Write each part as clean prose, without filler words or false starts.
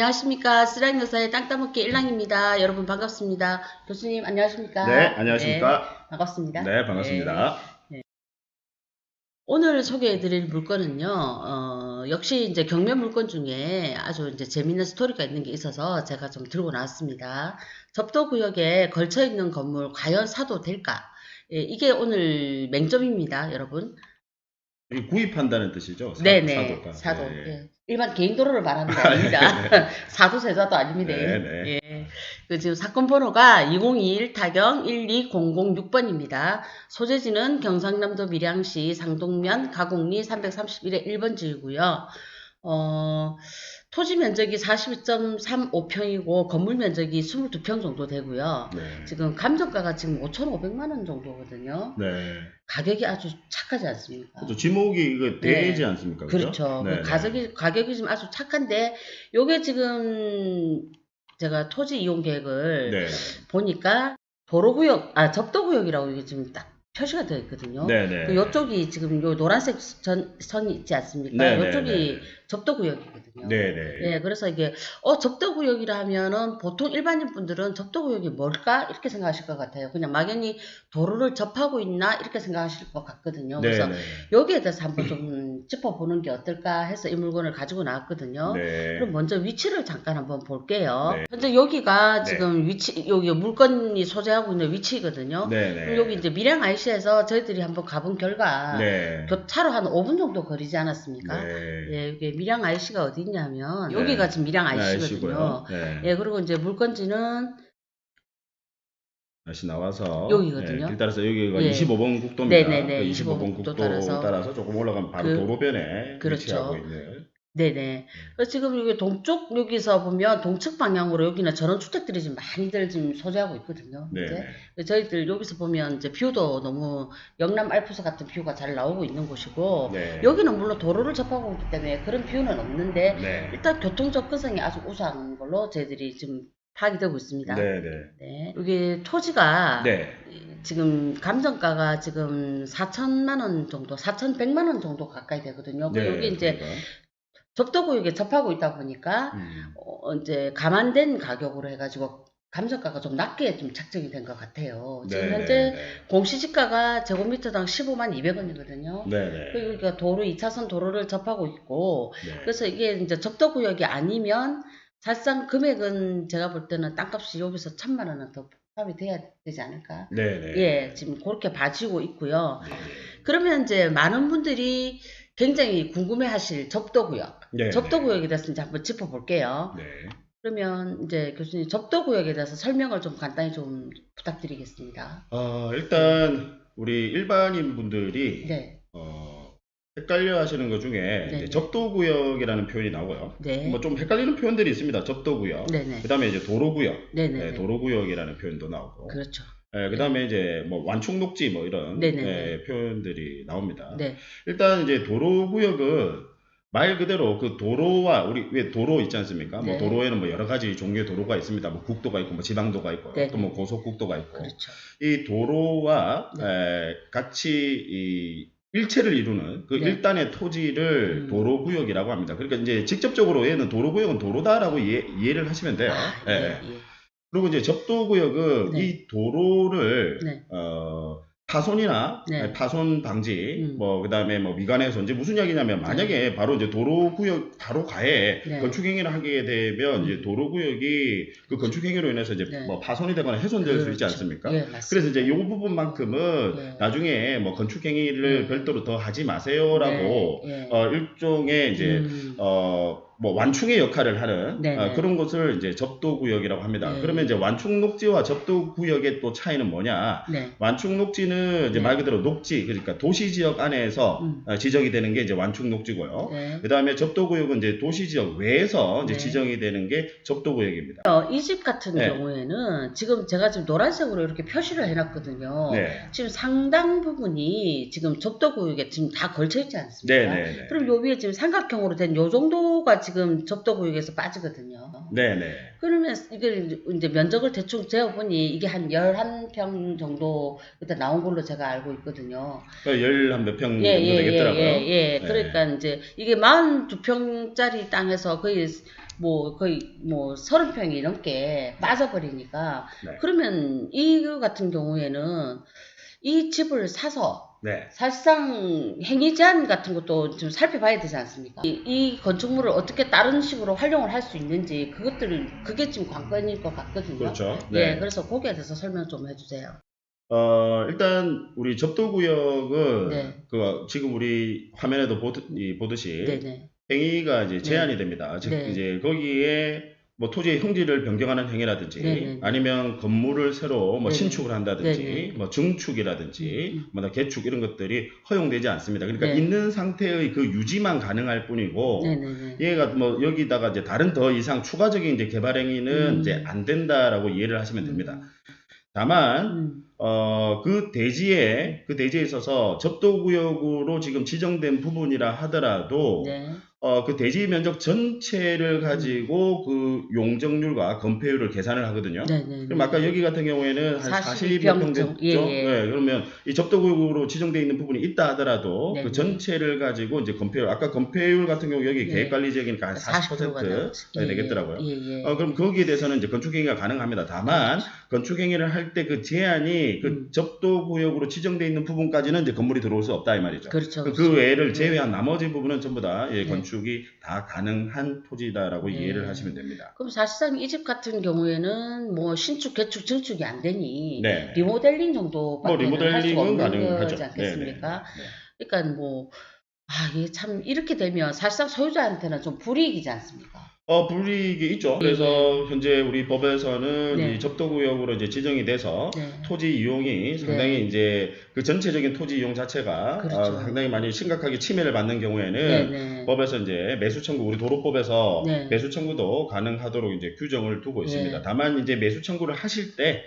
안녕하십니까. 쓰라기 여사의 땅 따먹기 일랑입니다. 여러분 반갑습니다. 교수님 안녕하십니까. 네, 안녕하십니까. 네, 반갑습니다. 네, 반갑습니다. 네. 오늘 소개해드릴 물건은요, 역시 이제 경매 물건 중에 아주 이제 재밌는 스토리가 있는 게 있어서 제가 좀 들고 나왔습니다. 접도구역에 걸쳐있는 건물 과연 사도 될까? 예, 이게 오늘 맹점입니다, 여러분. 구입한다는 뜻이죠? 네네, 사도. 네. 예. 일반 개인 도로를 말하는 게 아닙니다. 네. 사도 세자도 아닙니다. 네. 예. 그 지금 사건 번호가 2021 타경 12006번입니다. 소재지는 경상남도 밀양시 상동면 가곡리 331의 1번지이고요. 토지 면적이 42.35평이고 건물 면적이 22평 정도 되고요. 네. 지금 감정가가 지금 5,500만 원 정도거든요. 네. 가격이 아주 착하지 않습니까? 그렇죠. 지목이 이거 되지 않습니까? 그렇죠. 네. 가격이 지금 아주 착한데, 요게 지금 제가 토지 이용 계획을 네. 보니까 접도구역이라고 이게 지금 딱 표시가 되어 있거든요. 네네. 그 요쪽이 지금 요 노란색 선이 있지 않습니까? 네네. 요쪽이 접도구역이거든요. 네네. 예, 그래서 이게 접도구역이라 하면은 보통 일반인 분들은 접도구역이 뭘까 이렇게 생각하실 것 같아요. 그냥 막연히 도로를 접하고 있나 이렇게 생각하실 것 같거든요. 그래서 네네. 여기에 대해서 한번 좀 짚어보는 게 어떨까 해서 이 물건을 가지고 나왔거든요. 네. 그럼 먼저 위치를 잠깐 한번 볼게요. 네. 현재 여기가 네. 지금 여기 물건이 소재하고 있는 위치거든요. 네네. 그럼 여기 이제 밀양 IC에서 저희들이 한번 가본 결과 네. 차로 한 5분 정도 거리지 않았습니까? 네. 예, 이게 밀양 IC가 어디 있냐면 네. 여기가 지금 밀양 IC거든요. 네. 예, 그리고 이제 물건지는 다시 나와서 여기거든요. 길 따라서 여기가 예. 25번 국도입니다. 네네네. 그 25번 국도 따라서 조금 올라가면 바로 도로변에 그렇죠. 위치하고 있는. 네네. 그래서 지금 여기 동쪽 여기서 보면 동측 방향으로 여기는 전원주택들이 지금 많이들 지금 소재하고 있거든요. 네. 저희들 여기서 보면 이제 뷰도 너무 영남 알프스 같은 뷰가 잘 나오고 있는 곳이고, 네. 여기는 물론 도로를 접하고 있기 때문에 그런 뷰는 없는데, 네. 일단 교통 접근성이 아주 우수한 걸로 저희들이 지금 파악이 되고 있습니다. 네네. 네. 여기 토지가 네. 지금 감정가가 지금 4천만 원 정도, 4,100만 원 정도 가까이 되거든요. 네. 여기 이제 접도구역에 접하고 있다 보니까 이제 감안된 가격으로 해가지고 감정가가 좀 낮게 좀 책정이 된 것 같아요. 지금 현재 공시지가가 제곱미터당 15만 200원이거든요. 그러니까 도로 2차선 도로를 접하고 있고, 그래서 이게 이제 접도구역이 아니면 사실상 금액은 제가 볼 때는 땅값이 여기서 1,000만 원은 더 포함이 돼야 되지 않을까? 예, 지금 그렇게 봐지고 있고요. 그러면 이제 많은 분들이 굉장히 궁금해하실 접도구역. 접도구역에 대해서 이제 한번 짚어볼게요. 그러면 이제 교수님 접도구역에 대해서 설명을 좀 간단히 좀 부탁드리겠습니다. 일단 우리 일반인 분들이 헷갈려 하시는 것 중에 이제 접도구역이라는 표현이 나오고요. 뭐 좀 헷갈리는 표현들이 있습니다. 접도구역. 그 다음에 이제 도로구역. 도로구역이라는 표현도 나오고. 그렇죠. 그 다음에 이제 뭐 완충녹지 뭐 이런 표현들이 나옵니다. 일단 이제 도로구역은 말 그대로 그 도로와 우리 왜 도로 있지 않습니까? 뭐 도로에는 뭐 여러 가지 종류의 도로가 있습니다. 뭐 국도가 있고 뭐 지방도가 있고 또 뭐 고속국도가 있고. 그렇죠. 이 도로와 같이 이 일체를 이루는 그 일단의 토지를 도로구역이라고 합니다. 그러니까 이제 직접적으로 얘는 도로구역은 도로다라고 이해를 하시면 돼요. 그리고 이제 접도구역은 이 도로를 파손이나 파손 방지, 뭐 그다음에 뭐 미관훼손, 이제 무슨 이야기냐면 만약에 바로 이제 도로구역 바로 가에 건축행위를 하게 되면 이제 도로구역이 그 건축행위로 인해서 이제 뭐 파손이 되거나 훼손될 수 있지 않습니까? 그래서 이제 이 부분만큼은 나중에 뭐 건축행위를 별도로 더 하지 마세요라고 일종의 이제 뭐 완충의 역할을 하는 그런 것을 이제 접도구역이라고 합니다. 그러면 이제 완충녹지와 접도구역의 또 차이는 뭐냐? 완충녹지는 이제 말 그대로 녹지, 그러니까 도시지역 안에서 지정이 되는 게 이제 완충녹지고요. 그 다음에 접도구역은 이제 도시지역 외에서 이제 지정이 되는 게 접도구역입니다. 이 집 같은 경우에는 지금 제가 지금 노란색으로 이렇게 표시를 해놨거든요. 지금 상당 부분이 지금 접도구역에 지금 다 걸쳐 있지 않습니까? 그럼 요 위에 지금 삼각형으로 된 요 정도가 지금 접도구역에서 빠지거든요. 네네. 그러면 이걸 이제 면적을 대충 재어보니 이게 한 11평 정도 그때 나온 걸로 제가 알고 있거든요. 11 몇 평 정도 되겠더라고요. 네. 그러니까 이제 이게 42평짜리 땅에서 거의 뭐 30평이 넘게 빠져버리니까 네. 그러면 이거 같은 경우에는 이 집을 사서 네. 사실상 행위 제한 같은 것도 좀 살펴봐야 되지 않습니까? 이 건축물을 어떻게 다른 식으로 활용을 할 수 있는지 그게 지금 관건일 것 같거든요. 그렇죠. 네. 그래서 거기에 대해서 설명 좀 해주세요. 일단 우리 접도구역은 네. 지금 우리 화면에도 보듯이 네네. 행위가 이제 제한이 됩니다. 즉 이제 거기에 뭐 토지의 형질을 변경하는 행위라든지 아니면 건물을 새로 뭐 신축을 한다든지 뭐 증축이라든지 뭐 개축 이런 것들이 허용되지 않습니다. 그러니까 있는 상태의 그 유지만 가능할 뿐이고 얘가 뭐 여기다가 이제 다른 더 이상 추가적인 이제 개발 행위는 이제 안 된다라고 이해를 하시면 됩니다. 다만 그 대지에 있어서 접도구역으로 지금 지정된 부분이라 하더라도 그 대지 면적 전체를 가지고 그 용적률과 건폐율을 계산을 하거든요. 그럼 아까 여기 같은 경우에는 한 40여 평 정도. 네, 그러면 이 접도구역으로 지정되어 있는 부분이 있다 하더라도 그 전체를 가지고 이제 건폐율, 아까 건폐율 같은 경우 여기 계획관리지역이니까 한 40% 되겠더라고요. 그럼 거기에 대해서는 이제 건축행위가 가능합니다. 다만 건축행위를 할 때 그 제한이 그 접도구역으로 지정되어 있는 부분까지는 이제 건물이 들어올 수 없다 이 말이죠. 그렇죠. 그 외를 제외한 나머지 부분은 전부 다 건축이 다 가능한 토지다라고 이해를 하시면 됩니다. 그럼 사실상 이 집 같은 경우에는 뭐 신축, 개축, 증축이 안 되니 리모델링 정도밖에 할 수가 없는 거지 않겠습니까? 그러니까 뭐 이게 참 이렇게 되면 사실상 소유자한테는 좀 불이익이지 않습니까? 불이익이 있죠. 그래서 현재 우리 법에서는 이 접도구역으로 이제 지정이 돼서 토지 이용이 상당히 이제 그 전체적인 토지 이용 자체가 상당히 많이 심각하게 침해를 받는 경우에는 법에서 이제 매수 청구, 우리 도로법에서 매수 청구도 가능하도록 이제 규정을 두고 있습니다. 다만 이제 매수 청구를 하실 때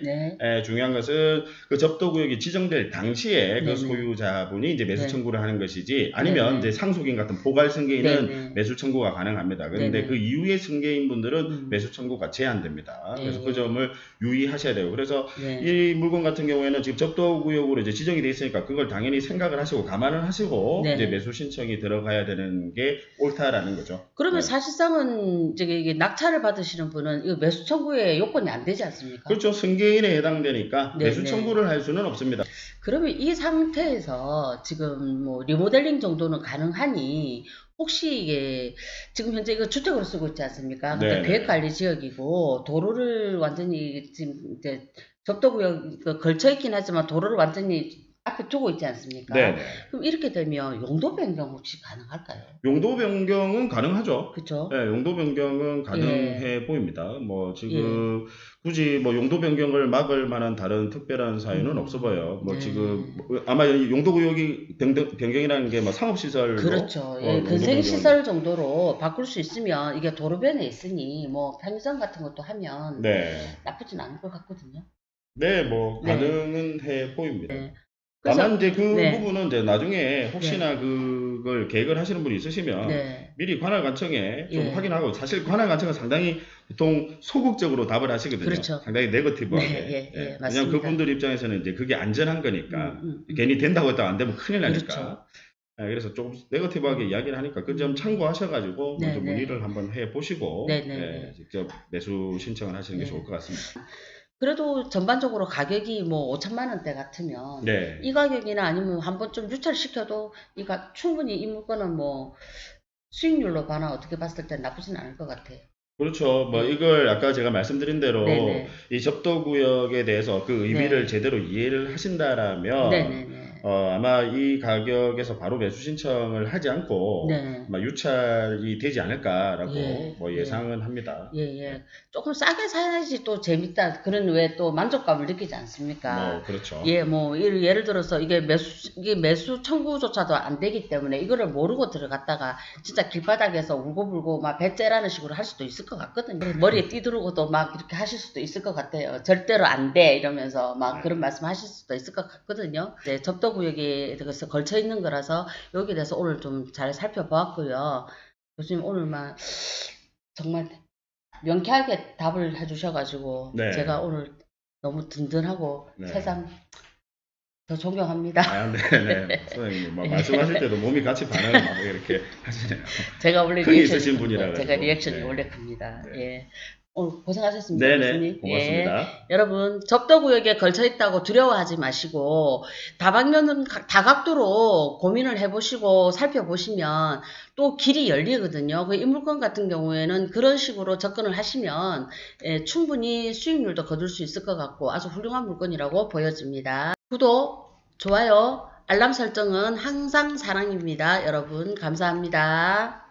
중요한 것은 그 접도구역이 지정될 당시에 그 소유자분이 이제 매수 청구를 하는 것이지 아니면 이제 상속인 같은 포괄 승계인은 매수 청구가 가능합니다. 그런데 그 이후에 승계인 분들은 매수 청구가 제한됩니다. 그래서 그 점을 유의하셔야 돼요. 그래서 이 물건 같은 경우에는 지금 접도구역으로 이제 지정이 돼 있으니까 그걸 당연히 생각을 하시고 감안을 하시고 이제 매수 신청이 들어가야 되는 게 옳다라는 거죠. 그러면 사실상은 이게 낙찰을 받으시는 분은 이 매수 청구의 요건이 안 되지 않습니까? 그렇죠. 승계인에 해당되니까 매수 청구를 할 수는 없습니다. 그러면 이 상태에서 지금 뭐 리모델링 정도는 가능하니 혹시 이게 지금 현재 이거 주택으로 쓰고 있지 않습니까? 근데 계획관리 지역이고 도로를 완전히 지금 이제 접도구역 걸쳐 있긴 하지만 도로를 완전히 앞에 두고 있지 않습니까? 그럼 이렇게 되면 용도 변경 혹시 가능할까요? 용도 변경은 가능하죠. 그렇죠. 네, 용도 변경은 가능해 보입니다. 뭐 지금 굳이 뭐 용도 변경을 막을 만한 다른 특별한 사유는 없어 보여요. 뭐 지금 아마 용도 구역이 변경이라는 게 뭐 상업시설 그렇죠. 근생시설 정도로 바꿀 수 있으면 이게 도로변에 있으니 뭐 편의점 같은 것도 하면 나쁘진 않을 것 같거든요. 뭐 가능은 해 보입니다. 다만 이제 그 부분은 이제 나중에 혹시나 그걸 계획을 하시는 분이 있으시면 미리 관할관청에 좀 확인하고, 사실 관할관청은 상당히 보통 소극적으로 답을 하시거든요. 그렇죠. 상당히 네거티브하게. 왜냐면 그분들 입장에서는 이제 그게 안전한 거니까 괜히 된다고 했다가 안 되면 큰일 나니까. 그래서 조금 네거티브하게 이야기를 하니까 그 점 참고하셔가지고 먼저 문의를 한번 해보시고 직접 매수 신청을 하시는 게 좋을 것 같습니다. 그래도 전반적으로 가격이 뭐 5천만 원대 같으면 이 가격이나 아니면 한번 좀 유찰시켜도 이가 충분히 이 물건은 뭐 수익률로 봐나 어떻게 봤을 때 나쁘진 않을 것 같아요. 그렇죠. 뭐 이걸 아까 제가 말씀드린 대로 이 접도구역에 대해서 그 의미를 제대로 이해를 하신다라면 아마 이 가격에서 바로 매수 신청을 하지 않고 아마 유찰이 되지 않을까라고 뭐 예상은 합니다. 조금 싸게 사야지 또 재밌다. 그런 왜 또 만족감을 느끼지 않습니까? 그렇죠. 뭐 예를 들어서 이게 매수 청구조차도 안 되기 때문에 이거를 모르고 들어갔다가 진짜 길바닥에서 울고불고 막 배째라는 식으로 할 수도 있을 것 같거든요. 머리에 띠두르고도 막 이렇게 하실 수도 있을 것 같아요. 절대로 안 돼 이러면서 막 그런 말씀 하실 수도 있을 것 같거든요. 접도구역에 걸쳐 있는 거라서 여기에 대해서 오늘 좀 잘 살펴보았고요. 교수님 오늘만 정말 명쾌하게 답을 해주셔가지고 네. 제가 오늘 너무 든든하고 네. 새삼 더 존경합니다. 아, 네네. 선생님, 뭐 말씀하실 때도 몸이 같이 반응을 막 이렇게 하시네요. 제가 원래 흥이 있으신 분이라 제가 리액션이 네. 원래 큽니다. 네. 예. 오늘 고생하셨습니다. 네네. 교수님. 고맙습니다. 예. 여러분, 접도구역에 걸쳐있다고 두려워하지 마시고, 다방면은 다각도로 고민을 해보시고 살펴보시면 또 길이 열리거든요. 그 인물권 같은 경우에는 그런 식으로 접근을 하시면 충분히 수익률도 거둘 수 있을 것 같고 아주 훌륭한 물건이라고 보여집니다. 구독, 좋아요, 알람 설정은 항상 사랑입니다. 여러분, 감사합니다.